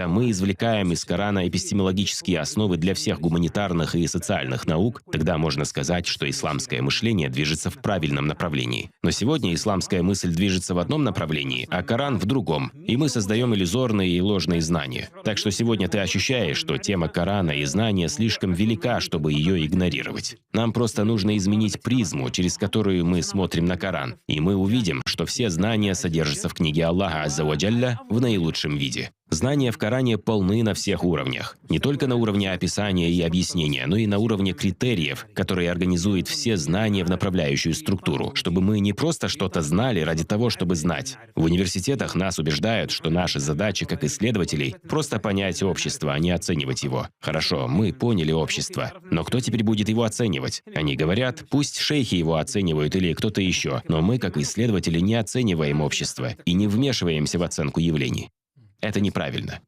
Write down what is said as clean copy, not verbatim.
это мы извлекаем из Корана эпистемологические основы для всех гуманитарных и социальных наук, тогда можно сказать, что исламское мышление движется в правильном направлении. Но сегодня исламская мысль движется в одном направлении, а Коран в другом, и мы создаем иллюзорные и ложные знания. Так что сегодня ты ощущаешь, что тема Корана и знания слишком велика, чтобы ее игнорировать. Нам просто нужно изменить призму, через которую мы смотрим на Коран, и мы увидим, что все знания содержатся в книге Аллаха Азза ва Джалля в наилучшем виде. Знания в Коране полны на всех уровнях. Не только на уровне описания и объяснения, но и на уровне критериев, которые организуют все знания в направляющую структуру, чтобы мы не просто что-то знали ради того, чтобы знать. В университетах нас убеждают, что наша задача как исследователей – просто понять общество, а не оценивать его. Хорошо, мы поняли общество, но кто теперь будет его оценивать? Они говорят, пусть шейхи его оценивают или кто-то еще, но мы, как исследователи, не оцениваем общество и не вмешиваемся в оценку явлений. Это неправильно.